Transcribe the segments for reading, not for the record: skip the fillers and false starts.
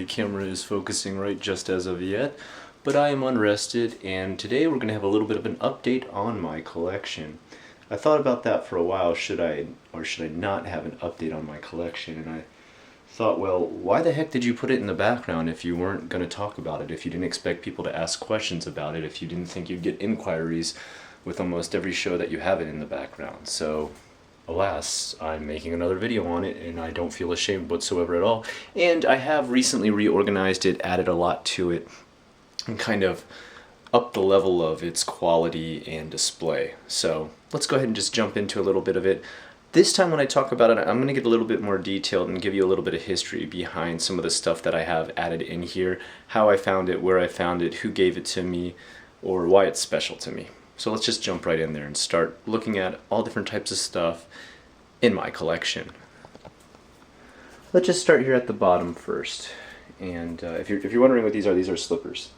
my camera is focusing right just as of yet, but I am Unrested, and today we're going to have a little bit of an update on my collection. I thought about that for a while, should I or should I not have an update on my collection, and I thought, well, why the heck did you put it in the background if you weren't going to talk about it, if you didn't expect people to ask questions about it, if you didn't think you'd get inquiries with almost every show that you have it in the background. So alas, I'm making another video on it, and I don't feel ashamed whatsoever at all. And I have recently reorganized it, added a lot to it, and kind of upped the level of its quality and display. So let's go ahead and just jump into a little bit of it. This time when I talk about it, I'm going to get a little bit more detailed and give you a little bit of history behind some of the stuff that I have added in here, how I found it, where I found it, who gave it to me, or why it's special to me. So let's just jump right in there and start looking at all different types of stuff in my collection. Let's just start here at the bottom first. And if you're wondering what these are slippers.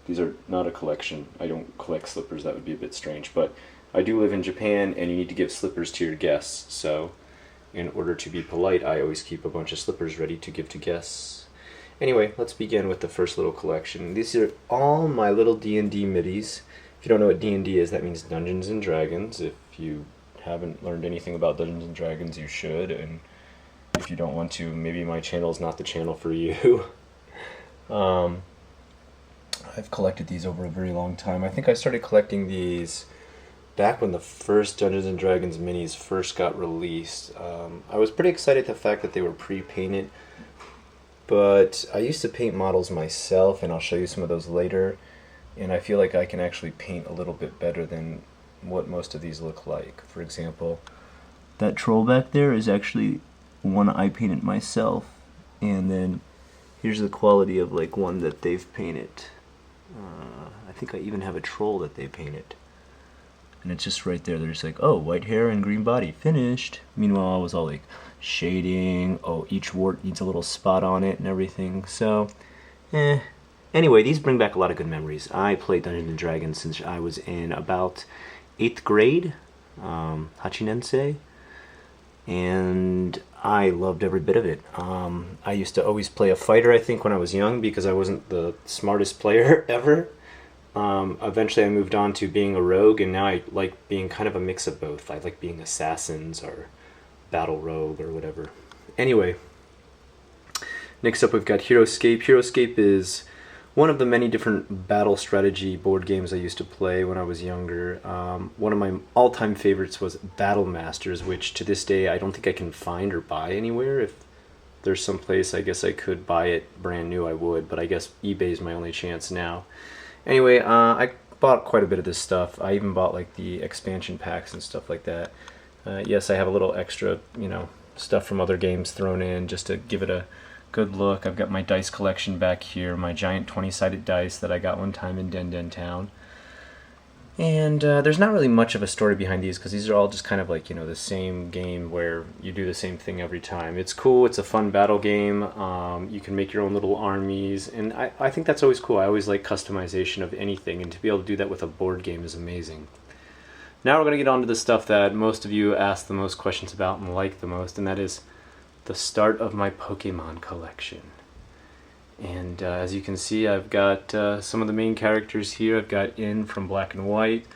These are not a collection. I don't collect slippers, that would be a bit strange. But I do live in Japan, and you need to give slippers to your guests. So in order to be polite, I always keep a bunch of slippers ready to give to guests. Anyway, let's begin with the first little collection. These are all my little D&D middies. If you don't know what D&D is, that means Dungeons and Dragons. If you haven't learned anything about Dungeons and Dragons, you should. And if you don't want to, maybe my channel is not the channel for you. I've collected these over a very long time. I think I started collecting these back when the first Dungeons and Dragons minis first got released. I was pretty excited at the fact that they were pre-painted, but I used to paint models myself, and I'll show you some of those later. And I feel like I can actually paint a little bit better than what most of these look like. For example, that troll back there is actually one I painted myself, and then here's the quality of like one that they've painted. I think I even have a troll that they painted, and it's just right there. They're just like, oh, white hair and green body, finished. Meanwhile, I was all like shading, oh, each wart needs a little spot on it and everything. So anyway, these bring back a lot of good memories. I played Dungeons and Dragons since I was in about 8th grade, Hachinensei, and I loved every bit of it. I used to always play a fighter, I think, when I was young, because I wasn't the smartest player ever. Eventually I moved on to being a rogue, and now I like being kind of a mix of both. I like being assassins or battle rogue or whatever. Anyway, next up we've got HeroScape. HeroScape is one of the many different battle strategy board games I used to play when I was younger. One of my all-time favorites was Battle Masters, which to this day I don't think I can find or buy anywhere. If there's some place I guess I could buy it brand new, I would, but I guess eBay is my only chance now. Anyway, I bought quite a bit of this stuff. I even bought like the expansion packs and stuff like that. Yes, I have a little extra, stuff from other games thrown in just to give it a good look. I've got my dice collection back here, my giant 20-sided dice that I got one time in Den Town. And there's not really much of a story behind these, because these are all just kind of like, the same game where you do the same thing every time. It's cool, it's a fun battle game, you can make your own little armies, and I think that's always cool. I always like customization of anything, and to be able to do that with a board game is amazing. Now we're going to get on to the stuff that most of you ask the most questions about and like the most, and that is the start of my Pokemon collection. And as you can see, I've got some of the main characters here. I've got In from Black and White.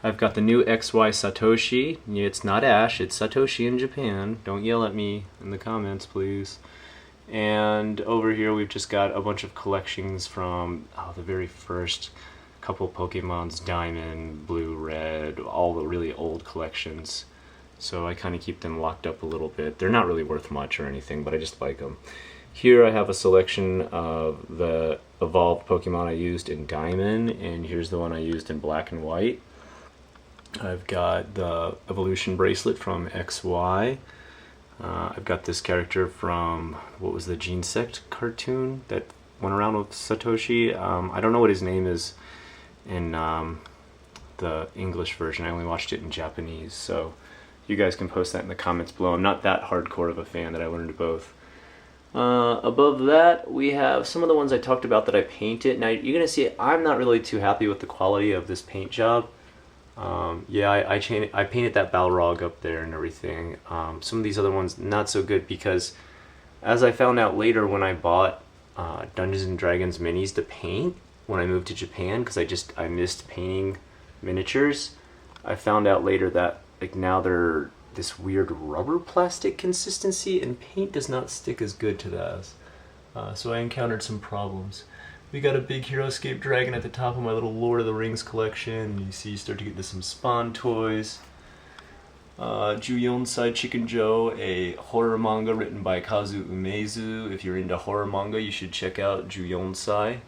I've got the new XY Satoshi. Yeah, it's not Ash, it's Satoshi in Japan. Don't yell at me in the comments, please. And over here we've just got a bunch of collections from the very first couple Pokemons, Diamond, Blue, Red, all the really old collections. So I kind of keep them locked up a little bit. They're not really worth much or anything, but I just like them. Here I have a selection of the evolved Pokemon I used in Diamond, and here's the one I used in Black and White. I've got the evolution bracelet from XY. I've got this character from, what was the Gene Sect cartoon that went around with Satoshi? I don't know what his name is in the English version. I only watched it in Japanese, so you guys can post that in the comments below. I'm not that hardcore of a fan that I learned both. Above that, we have some of the ones I talked about that I painted. Now, you're going to see I'm not really too happy with the quality of this paint job. Yeah, I painted that Balrog up there and everything. Some of these other ones, not so good, because as I found out later when I bought Dungeons and Dragons minis to paint when I moved to Japan because I missed painting miniatures. I found out later that like now they're this weird rubber plastic consistency and paint does not stick as good to those. So I encountered some problems. We got a big Heroescape dragon at the top of my little Lord of the Rings collection. You see, you start to get into some Spawn toys. Juyonsai Chicken Joe, a horror manga written by Kazu Umezu. If you're into horror manga, you should check out Juyonsai.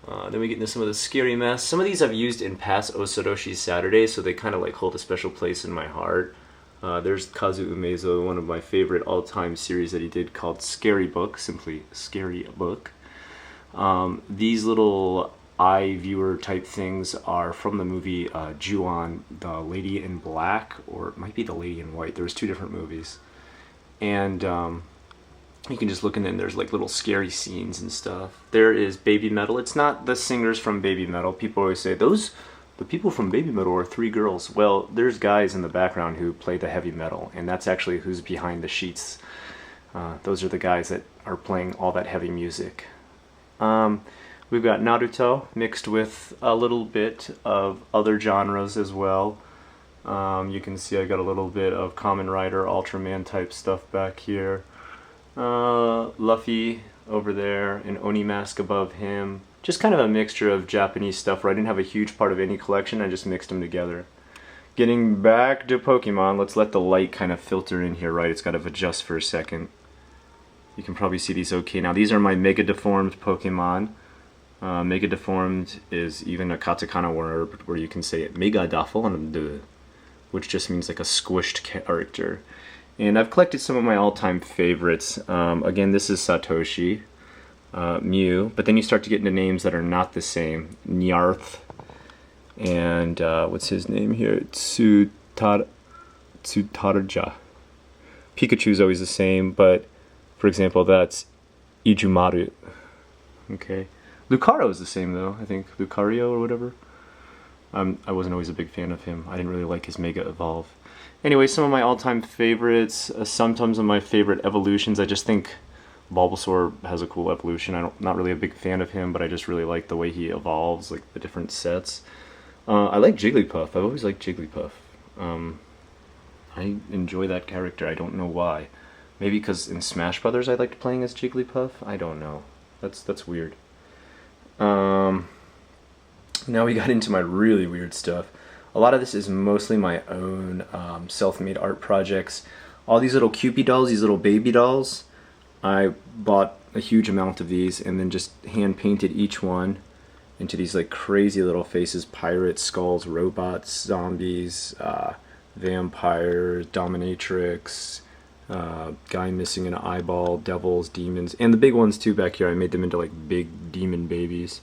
Then we get into some of the scary masks. Some of these I've used in past Osoroshi Saturdays, so they kind of like hold a special place in my heart. There's Kazu Umezu, one of my favorite all-time series that he did called Scary Book, simply Scary Book. These little eye viewer type things are from the movie Ju-on, The Lady in Black, or it might be The Lady in White. There's two different movies. And you can just look in there and there's like little scary scenes and stuff. There is Baby Metal. It's not the singers from Baby Metal. People always say, the people from Baby Metal are 3 girls. Well, there's guys in the background who play the heavy metal, and that's actually who's behind the sheets. Those are the guys that are playing all that heavy music. We've got Naruto mixed with a little bit of other genres as well. You can see I got a little bit of Kamen Rider, Ultraman type stuff back here. Luffy over there, an Oni mask above him. Just kind of a mixture of Japanese stuff where I didn't have a huge part of any collection, I just mixed them together. Getting back to Pokemon, let's let the light kind of filter in here, right? It's got to adjust for a second. You can probably see these okay. Now these are my Mega Deformed Pokemon. Mega Deformed is even a katakana word where you can say it Mega Deformed, which just means like a squished character. And I've collected some of my all-time favorites. Again, this is Satoshi, Mew, but then you start to get into names that are not the same. Nyarth, and what's his name here? Tsutarja. Pikachu's always the same, but for example, that's Ijumaru. Okay. Lucario is the same though, I think. Lucario or whatever. I wasn't always a big fan of him. I didn't really like his Mega Evolve. Anyway, some of my all-time favorites, sometimes of my favorite evolutions. I just think Bulbasaur has a cool evolution. I'm not really a big fan of him, but I just really like the way he evolves, like the different sets. I like Jigglypuff. I've always liked Jigglypuff. I enjoy that character. I don't know why. Maybe because in Smash Brothers I liked playing as Jigglypuff? I don't know. That's weird. Now we got into my really weird stuff. A lot of this is mostly my own self-made art projects. All these little Cupid dolls, these little baby dolls, I bought a huge amount of these and then just hand painted each one into these like crazy little faces: pirates, skulls, robots, zombies, vampires, dominatrix, guy missing an eyeball, devils, demons, and the big ones too back here. I made them into like big demon babies.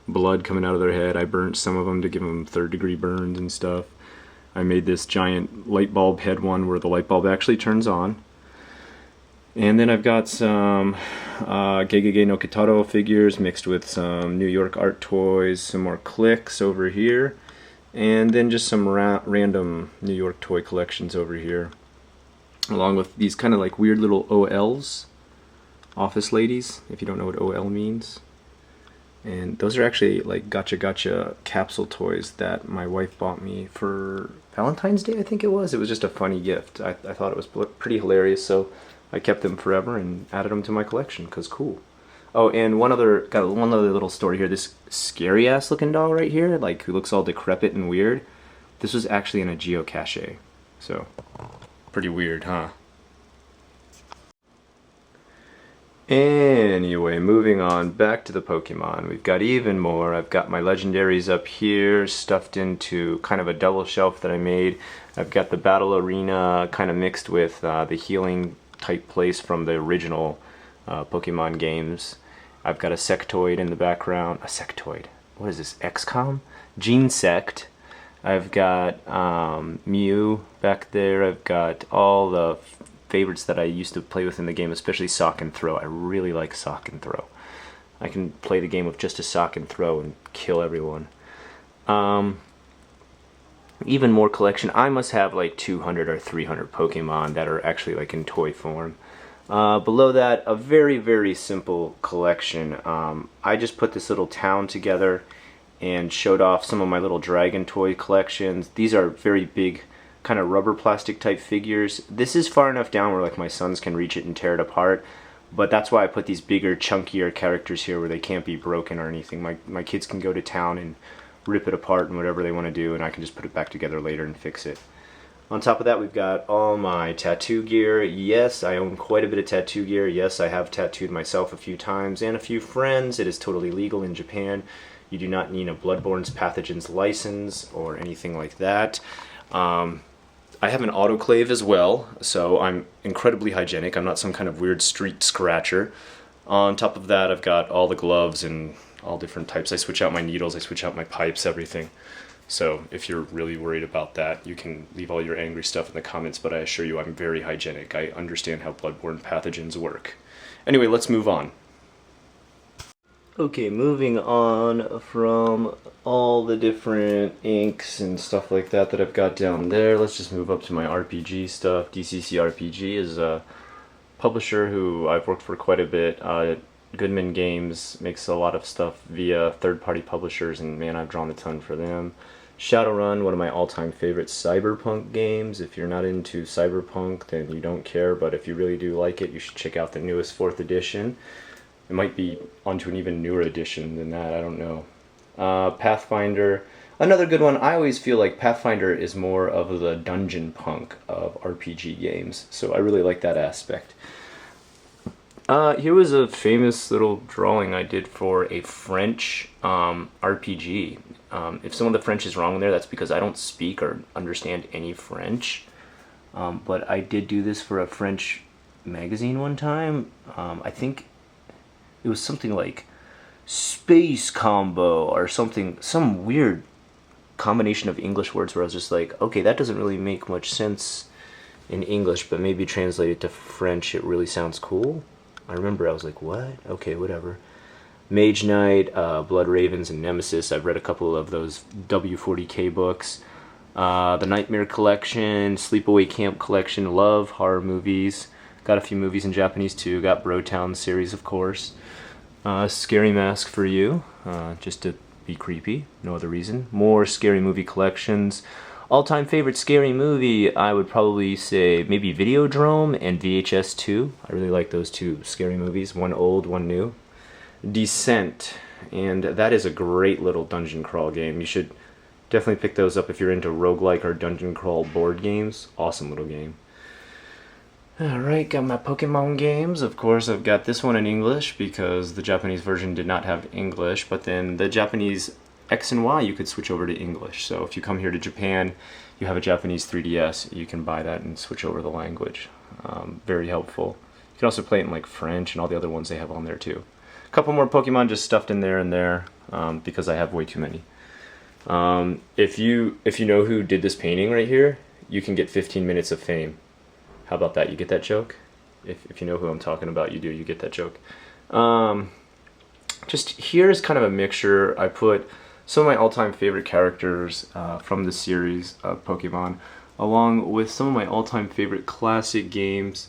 Blood coming out of their head. I burnt some of them to give them 3rd-degree burns and stuff. I made this giant light bulb head one where the light bulb actually turns on. And then I've got some Gegege no Kitaro figures mixed with some New York art toys, some more clicks over here, and then just some random New York toy collections over here, along with these kind of like weird little OLs, office ladies, if you don't know what OL means. And those are actually like gotcha capsule toys that my wife bought me for Valentine's Day, I think it was. It was just a funny gift. I thought it was pretty hilarious, so I kept them forever and added them to my collection, because cool. Oh, and got one other little story here. This scary ass looking doll right here, like who looks all decrepit and weird. This was actually in a geocache, so pretty weird, huh? Anyway, moving on back to the Pokemon. We've got even more. I've got my legendaries up here stuffed into kind of a double shelf that I made. I've got the Battle Arena kind of mixed with the healing type place from the original Pokemon games. I've got a Sectoid in the background. A Sectoid? What is this? XCOM? Genesect. I've got Mew back there. I've got all the favorites that I used to play with in the game, especially Sock and Throw. I really like Sock and Throw. I can play the game with just a Sock and Throw and kill everyone. Even more collection. I must have like 200 or 300 Pokemon that are actually like in toy form. Below that, a very, very simple collection. I just put this little town together and showed off some of my little dragon toy collections. These are very big, kind of rubber plastic type figures. This is far enough down where like my sons can reach it and tear it apart, but that's why I put these bigger, chunkier characters here where they can't be broken or anything. My kids can go to town and rip it apart and whatever they want to do, and I can just put it back together later and fix it. On top of that, we've got all my tattoo gear. Yes, I own quite a bit of tattoo gear. Yes, I have tattooed myself a few times and a few friends. It is totally legal in Japan. You do not need a bloodborne pathogens license or anything like that. I have an autoclave as well, so I'm incredibly hygienic. I'm not some kind of weird street scratcher. On top of that, I've got all the gloves and all different types. I switch out my needles, I switch out my pipes, everything. So if you're really worried about that, you can leave all your angry stuff in the comments, but I assure you I'm very hygienic. I understand how bloodborne pathogens work. Anyway, let's move on. Okay, moving on from all the different inks and stuff like that I've got down there, let's just move up to my RPG stuff. DCC RPG is a publisher who I've worked for quite a bit. Goodman Games makes a lot of stuff via third-party publishers, and man, I've drawn a ton for them. Shadowrun, one of my all-time favorite cyberpunk games. If you're not into cyberpunk, then you don't care, but if you really do like it, you should check out the newest 4th edition. It might be onto an even newer edition than that, I don't know. Pathfinder, another good one. I always feel like Pathfinder is more of the dungeon punk of RPG games, so I really like that aspect. Here was a famous little drawing I did for a French RPG. If some of the French is wrong there, that's because I don't speak or understand any French. But I did do this for a French magazine one time. I think it was something like Space Combo or something, some weird combination of English words where I was just like, okay, that doesn't really make much sense in English, but maybe translated to French it really sounds cool. I remember I was like, what? Okay, whatever. Mage Knight, Blood Ravens, and Nemesis. I've read a couple of those W40K books. The Nightmare Collection, Sleepaway Camp Collection, love horror movies. Got a few movies in Japanese too. Got Brotown series, of course. Scary Mask for you, just to be creepy, no other reason. More scary movie collections. All-time favorite scary movie, I would probably say maybe Videodrome and VHS 2. I really like those two scary movies, one old, one new. Descent, and that is a great little dungeon crawl game. You should definitely pick those up if you're into roguelike or dungeon crawl board games. Awesome little game. Alright, got my Pokemon games. Of course, I've got this one in English because the Japanese version did not have English, but then the Japanese X and Y you could switch over to English. So if you come here to Japan, you have a Japanese 3DS, you can buy that and switch over the language. Very helpful. You can also play it in like French and all the other ones they have on there too. A couple more Pokemon just stuffed in there and there because I have way too many. If you know who did this painting right here, you can get 15 minutes of fame. How about that? You get that joke? If you know who I'm talking about, you get that joke. Just here's kind of a mixture. I put some of my all-time favorite characters from the series of Pokemon, along with some of my all-time favorite classic games.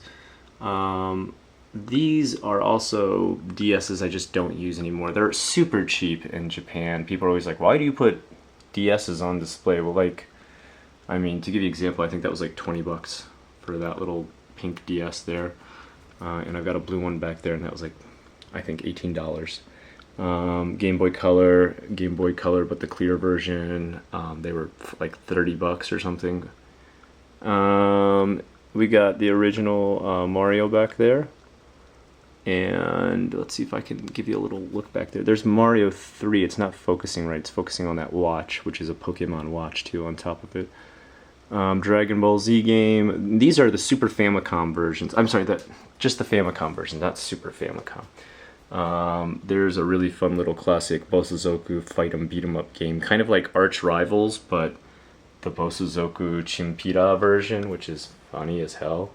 These are also DSs I just don't use anymore. They're super cheap in Japan. People are always like, why do you put DSs on display? Well, like, I mean, to give you an example, I think that was like 20 bucks for that little pink DS there. And I've got a blue one back there, and that was like, I think $18. Game Boy Color, but the clear version, they were like 30 bucks or something. We got the original Mario back there, and let's see if I can give you a little look back there. There's Mario 3. It's not focusing right. It's focusing on that watch, which is a Pokemon watch too on top of it. Dragon Ball Z game. These are the Super Famicom versions. I'm sorry, just the Famicom version, not Super Famicom. There's a really fun little classic Bosozoku fight 'em beat 'em up game, kind of like Arch Rivals, but the Bosozoku Chimpira version, which is funny as hell.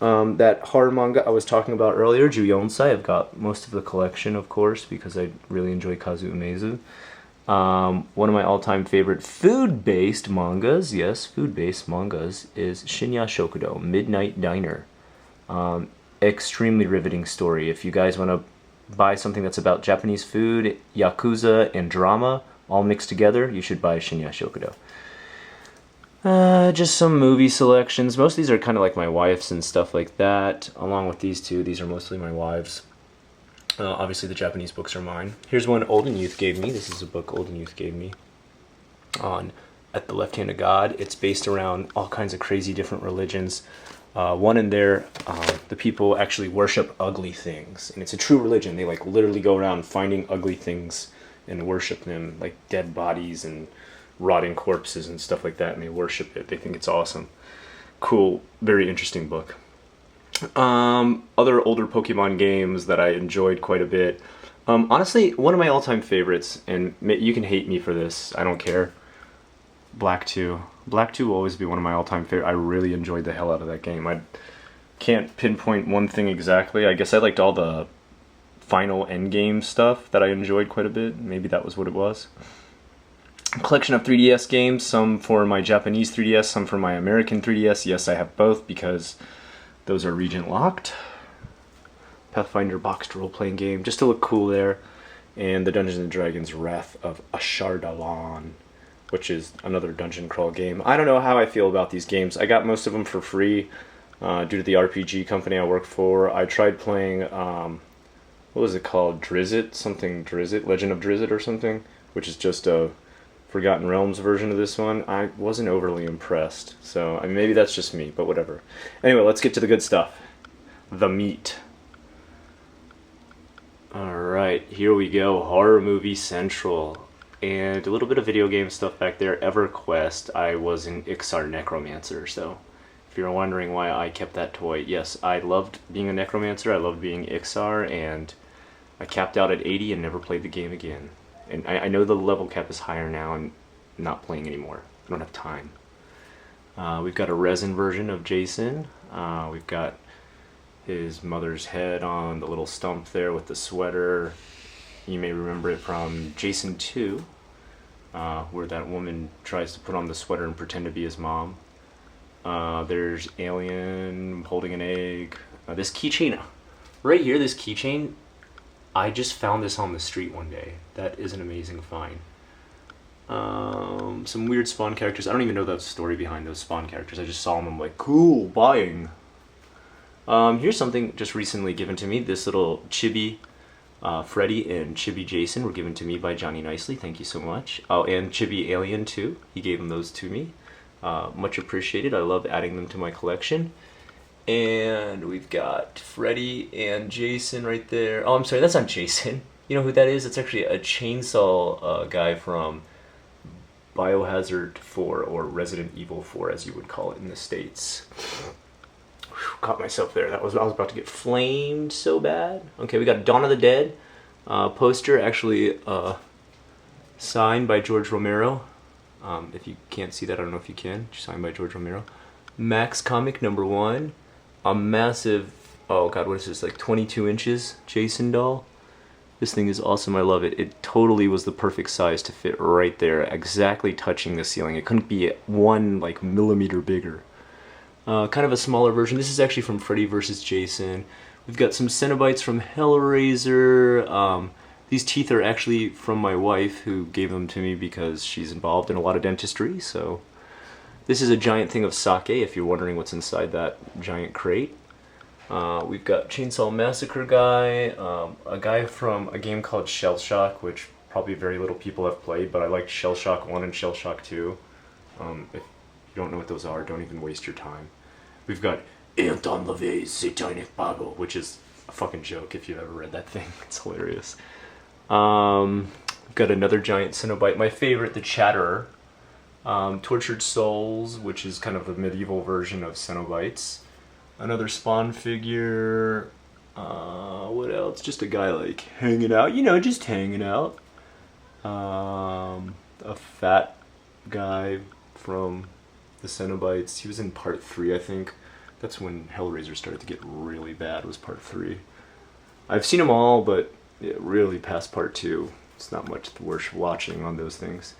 That horror manga I was talking about earlier, Juyonsai, I've got most of the collection, of course, because I really enjoy Kazu Umezu. One of my all-time favorite food-based mangas, yes, food-based mangas, is Shinya Shokudo, Midnight Diner. extremely riveting story. If you guys want to buy something that's about Japanese food, Yakuza, and drama all mixed together, you should buy Shinya Shokudo. Just some movie selections. Most of these are kind of like my wife's and stuff like that. Along with these two, these are mostly my wife's. Obviously the Japanese books are mine. Here's one Old and Youth gave me. This is a book Old and Youth gave me on At the Left Hand of God. It's based around all kinds of crazy different religions. One in there, the people actually worship ugly things. And it's a true religion. They like literally go around finding ugly things and worship them, like dead bodies and rotting corpses and stuff like that, and they worship it. They think it's awesome. Cool, very interesting book. Other older Pokemon games that I enjoyed quite a bit. Honestly, one of my all-time favorites, and you can hate me for this, I don't care, Black 2. Black 2 will always be one of my all-time favorites. I really enjoyed the hell out of that game. I can't pinpoint one thing exactly. I guess I liked all the final endgame stuff that I enjoyed quite a bit. Maybe that was what it was. A collection of 3DS games, some for my Japanese 3DS, some for my American 3DS. Yes, I have both because those are region locked. Pathfinder boxed role-playing game, just to look cool there. And the Dungeons & Dragons Wrath of Ashar-Dalan, which is another dungeon crawl game. I don't know how I feel about these games. I got most of them for free due to the RPG company I work for. I tried playing, what was it called? Drizzt? Something Drizzt? Legend of Drizzt or something? Which is just a Forgotten Realms version of this one. I wasn't overly impressed. So, I mean, maybe that's just me, but whatever. Anyway, let's get to the good stuff. The meat. Alright, here we go. Horror Movie Central. And a little bit of video game stuff back there. EverQuest. I was an Ixar Necromancer, so if you're wondering why I kept that toy, yes, I loved being a Necromancer. I loved being Ixar, and I capped out at 80 and never played the game again. And I know the level cap is higher now. I'm not playing anymore. I don't have time. We've got a resin version of Jason. We've got his mother's head on the little stump there with the sweater. You may remember it from Jason 2, where that woman tries to put on the sweater and pretend to be his mom. There's Alien holding an egg. This keychain, right here, this keychain, I just found this on the street one day. That is an amazing find. Some weird Spawn characters. I don't even know the story behind those Spawn characters. I just saw them, I'm like, cool, buying. Here's something just recently given to me. This little chibi Freddy and Chibi Jason were given to me by Johnny Nicely. Thank you so much. Oh, and Chibi Alien too. He gave them those to me. Much appreciated. I love adding them to my collection. And we've got Freddy and Jason right there. Oh, I'm sorry, that's not Jason. You know who that is? It's actually a chainsaw guy from Biohazard 4, or Resident Evil 4 as you would call it in the States. Whew, caught myself there. I was about to get flamed so bad. Okay, we got Dawn of the Dead poster, actually signed by George Romero. If you can't see that, I don't know if you can. Signed by George Romero. Max Comic #1. A massive, oh god, what is this, like 22 inches Jason doll? This thing is awesome, I love it. It totally was the perfect size to fit right there, exactly touching the ceiling. It couldn't be 1 like millimeter bigger. Kind of a smaller version. This is actually from Freddy vs. Jason. We've got some Cenobites from Hellraiser. These teeth are actually from my wife, who gave them to me because she's involved in a lot of dentistry, so. This is a giant thing of sake, if you're wondering what's inside that giant crate. We've got Chainsaw Massacre guy, a guy from a game called Shell Shock, which probably very little people have played, but I liked Shell Shock 1 and Shell Shock 2. If you don't know what those are, don't even waste your time. We've got Anton LaVey's Satanic Bible, which is a fucking joke if you've ever read that thing. It's hilarious. We've got another giant Cenobite. My favorite, the Chatterer. Tortured Souls, which is kind of the medieval version of Cenobites. Another Spawn figure. What else? Just a guy like hanging out, you know, just hanging out. A fat guy from the Cenobites. He was in part 3, I think. That's when Hellraiser started to get really bad, was part 3. I've seen them all, but yeah, really past part 2. It's not much worth watching on those things.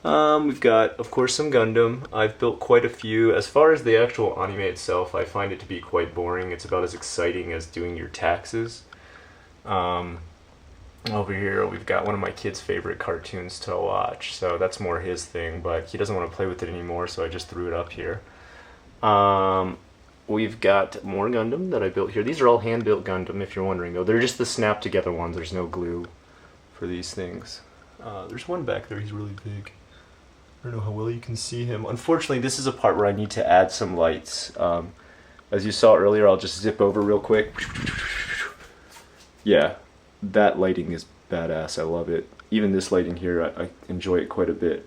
We've got, of course, some Gundam. I've built quite a few. As far as the actual anime itself, I find it to be quite boring. It's about as exciting as doing your taxes. Over here, we've got one of my kid's favorite cartoons to watch, so that's more his thing, but he doesn't want to play with it anymore, so I just threw it up here. We've got more Gundam that I built here. These are all hand-built Gundam, if you're wondering, though. They're just the snap-together ones. There's no glue for these things. There's one back there. He's really big. I don't know how well you can see him. Unfortunately, this is a part where I need to add some lights. As you saw earlier, I'll just zip over real quick. Yeah, that lighting is badass. I love it. Even this lighting here, I enjoy it quite a bit.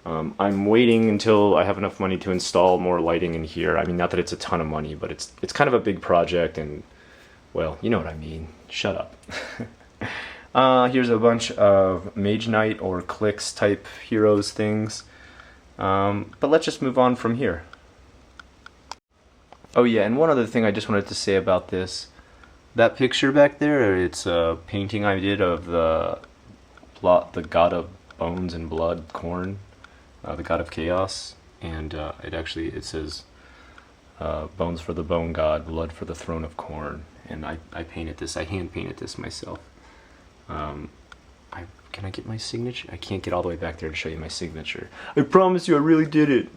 I'm waiting until I have enough money to install more lighting in here. I mean, not that it's a ton of money, but it's kind of a big project, and, well, you know what I mean. Shut up. Here's a bunch of Mage Knight or Clicks type heroes things. But let's just move on from here. Oh yeah, and one other thing I just wanted to say about this. That picture back there, it's a painting I did of the god of bones and blood, Khorne, the god of chaos, and it says bones for the bone god, blood for the throne of Khorne, and I painted this. I hand painted this myself. Can I get my signature? I can't get all the way back there to show you my signature. I promise you, I really did it.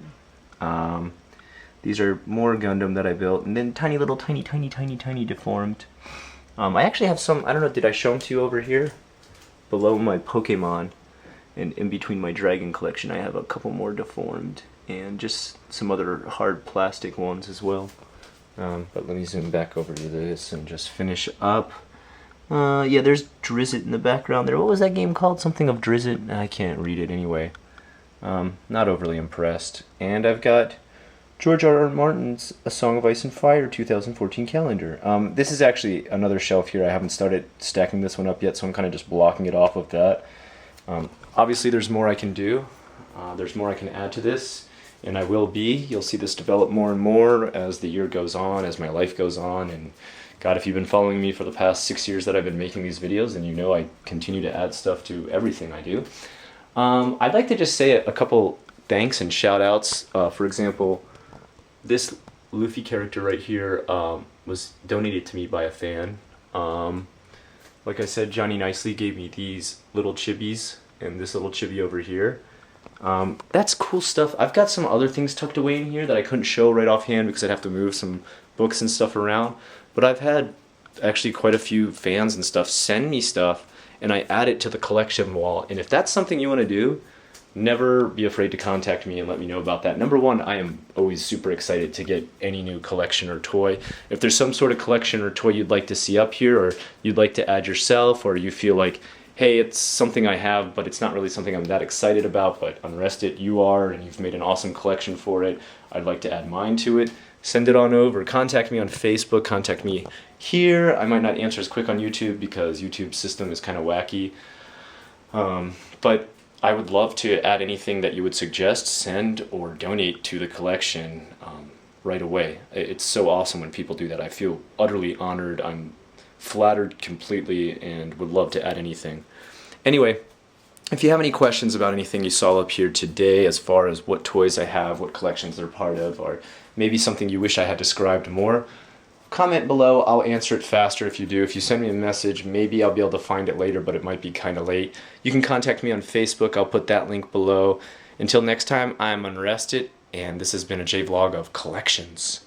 These are more Gundam that I built, and then tiny little, tiny deformed. I actually have some, I don't know, did I show them to you over here? Below my Pokemon, and in between my Dragon collection, I have a couple more deformed, and just some other hard plastic ones as well. But let me zoom back over to this and just finish up. Yeah, there's Drizzt in the background there. What was that game called? Something of Drizzt? I can't read it anyway. Not overly impressed. And I've got George R.R. Martin's A Song of Ice and Fire 2014 calendar. This is actually another shelf here. I haven't started stacking this one up yet, so I'm kind of just blocking it off of that. Obviously, there's more I can do. There's more I can add to this, and I will be. You'll see this develop more and more as the year goes on, as my life goes on, and God, if you've been following me for the past 6 years that I've been making these videos, then you know I continue to add stuff to everything I do. I'd like to just say a couple thanks and shout outs. For example, this Luffy character right here was donated to me by a fan. Like I said, Johnny Nicely gave me these little chibis and this little chibi over here. That's cool stuff. I've got some other things tucked away in here that I couldn't show right offhand because I'd have to move some books and stuff around. But I've had actually quite a few fans and stuff send me stuff, and I add it to the collection wall. And if that's something you want to do, never be afraid to contact me and let me know about that. Number one, I am always super excited to get any new collection or toy. If there's some sort of collection or toy you'd like to see up here, or you'd like to add yourself, or you feel like, hey, it's something I have, but it's not really something I'm that excited about, but Unrested, you are, and you've made an awesome collection for it, I'd like to add mine to it, send it on over. Contact me on Facebook, contact me here. I might not answer as quick on YouTube because YouTube's system is kind of wacky. But I would love to add anything that you would suggest, send, or donate to the collection right away. It's so awesome when people do that. I feel utterly honored. I'm flattered completely and would love to add anything. Anyway, if you have any questions about anything you saw up here today as far as what toys I have, what collections they're part of, or maybe something you wish I had described more, comment below. I'll answer it faster if you do. If you send me a message, maybe I'll be able to find it later, but it might be kind of late. You can contact me on Facebook. I'll put that link below. Until next time, I'm Unrested, and this has been a JVlog of collections.